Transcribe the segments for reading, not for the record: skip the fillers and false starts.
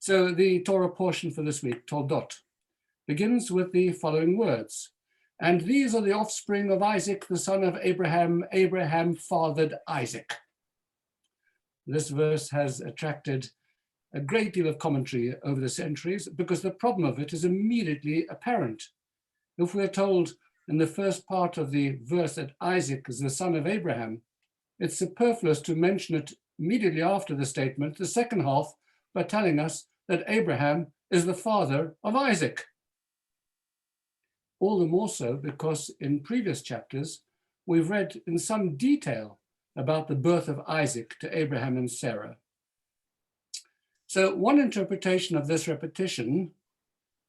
So the Torah portion for this week, Toldot, begins with the following words. And these are the offspring of Isaac, the son of Abraham. Abraham fathered Isaac. This verse has attracted a great deal of commentary over the centuries because the problem of it is immediately apparent. If we're told in the first part of the verse that Isaac is the son of Abraham, it's superfluous to mention it immediately after the statement, the second half, by telling us that Abraham is the father of Isaac. All the more so because in previous chapters, we've read in some detail about the birth of Isaac to Abraham and Sarah. So one interpretation of this repetition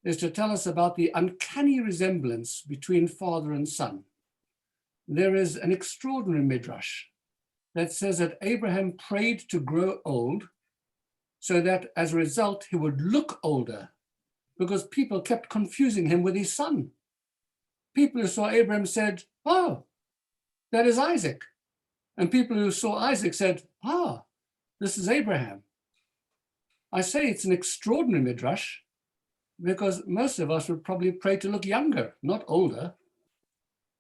is to tell us about the uncanny resemblance between father and son. There is an extraordinary midrash that says that Abraham prayed to grow old so that as a result he would look older because people kept confusing him with his son. People who saw Abraham said, "Oh, that is Isaac." And people who saw Isaac said, "Ah, this is Abraham." I say it's an extraordinary midrash because most of us would probably pray to look younger, not older.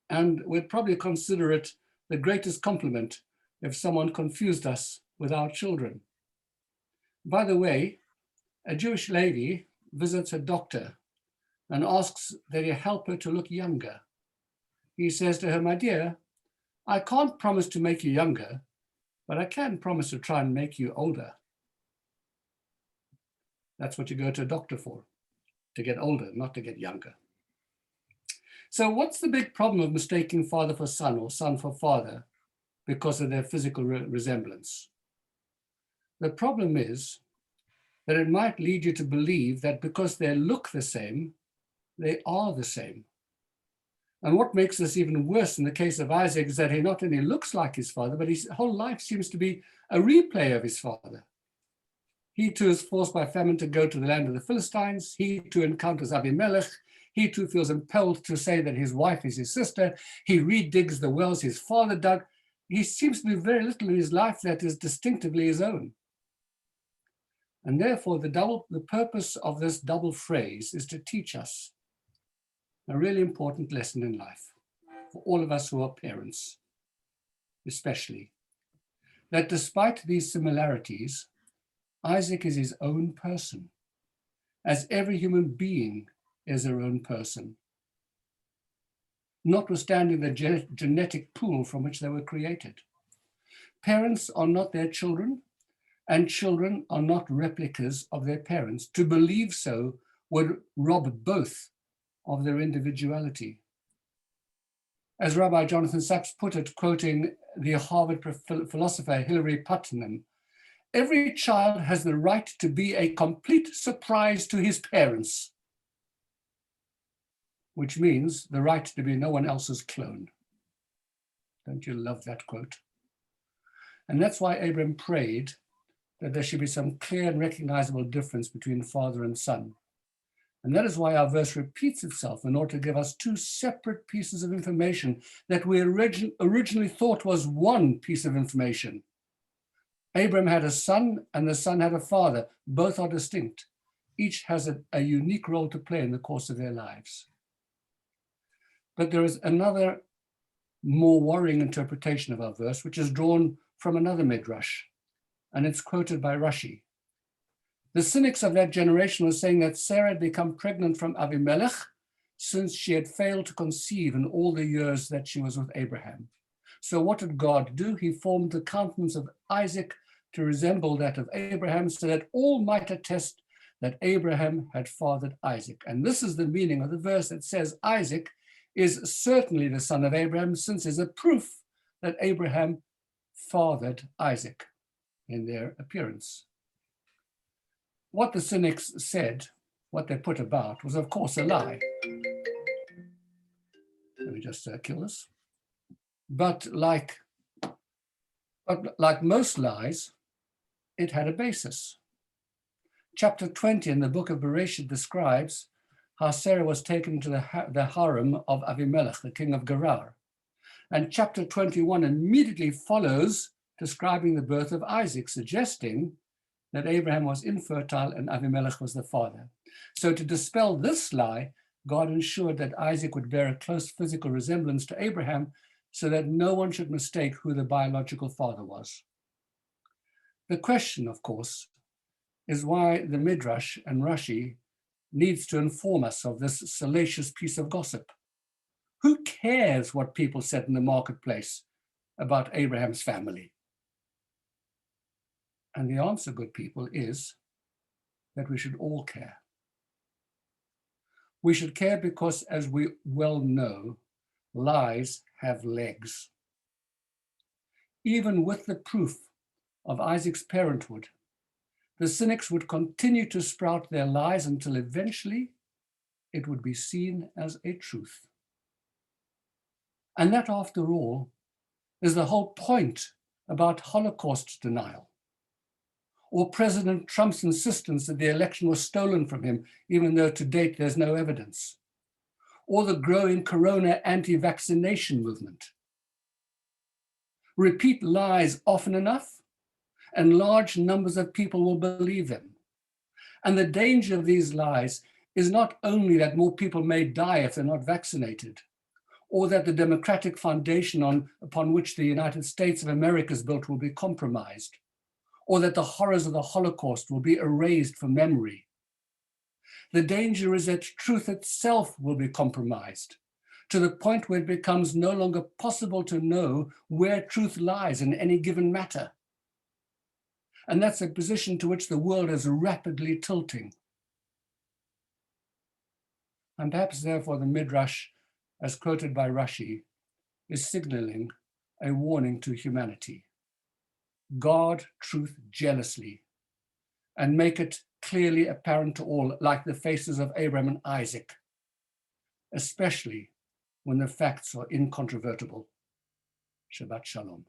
And we'd probably consider it the greatest compliment if someone confused us with our children. By the way, a Jewish lady visits a doctor and asks that he help her to look younger. He says to her, "My dear, I can't promise to make you younger, but I can promise to try and make you older." That's what you go to a doctor for, to get older, not to get younger. So what's the big problem of mistaking father for son or son for father because of their physical resemblance? The problem is that it might lead you to believe that because they look the same, they are the same. And what makes this even worse in the case of Isaac is that he not only looks like his father, but his whole life seems to be a replay of his father. He too is forced by famine to go to the land of the Philistines. He too encounters Abimelech. He too feels impelled to say that his wife is his sister. He redigs the wells his father dug. He seems to do very little in his life that is distinctively his own. And therefore, the purpose of this double phrase is to teach us a really important lesson in life, for all of us who are parents, especially, that despite these similarities, Isaac is his own person, as every human being is their own person, notwithstanding the genetic pool from which they were created. Parents are not their children, and children are not replicas of their parents. To believe so would rob both of their individuality. As Rabbi Jonathan Sacks put it, quoting the Harvard philosopher Hilary Putnam, "Every child has the right to be a complete surprise to his parents," which means the right to be no one else's clone. Don't you love that quote? And that's why Abraham prayed that there should be some clear and recognizable difference between father and son. And that is why our verse repeats itself in order to give us two separate pieces of information that we originally thought was one piece of information. Abraham had a son and the son had a father. Both are distinct. Each has a unique role to play in the course of their lives. But there is another more worrying interpretation of our verse, which is drawn from another midrash, and it's quoted by Rashi. The cynics of that generation were saying that Sarah had become pregnant from Abimelech since she had failed to conceive in all the years that she was with Abraham. So what did God do? He formed the countenance of Isaac to resemble that of Abraham so that all might attest that Abraham had fathered Isaac. And this is the meaning of the verse that says Isaac is certainly the son of Abraham, since there's a proof that Abraham fathered Isaac in their appearance. What the cynics said, what they put about, was of course a lie. Let me just kill this. But like most lies, it had a basis. Chapter 20 in the book of Bereshit describes how Sarah was taken to the harem of Avimelech, the king of Gerar. And chapter 21 immediately follows describing the birth of Isaac, suggesting that Abraham was infertile and Avimelech was the father. So to dispel this lie, God ensured that Isaac would bear a close physical resemblance to Abraham so that no one should mistake who the biological father was. The question, of course, is why the Midrash and Rashi needs to inform us of this salacious piece of gossip. Who cares what people said in the marketplace about Abraham's family? And the answer, good people, is that we should all care. We should care because, as we well know, lies have legs. Even with the proof of Isaac's parenthood, the cynics would continue to sprout their lies until eventually it would be seen as a truth. And that, after all, is the whole point about Holocaust denial, or President Trump's insistence that the election was stolen from him, even though to date there's no evidence, or the growing corona anti-vaccination movement. Repeat lies often enough, and large numbers of people will believe them. And the danger of these lies is not only that more people may die if they're not vaccinated, or that the democratic foundation upon which the United States of America is built will be compromised, or that the horrors of the Holocaust will be erased from memory. The danger is that truth itself will be compromised, to the point where it becomes no longer possible to know where truth lies in any given matter. And that's a position to which the world is rapidly tilting. And perhaps therefore the Midrash, as quoted by Rashi, is signaling a warning to humanity. Guard truth jealously and make it clearly apparent to all, like the faces of Abraham and Isaac, especially when the facts are incontrovertible. Shabbat Shalom.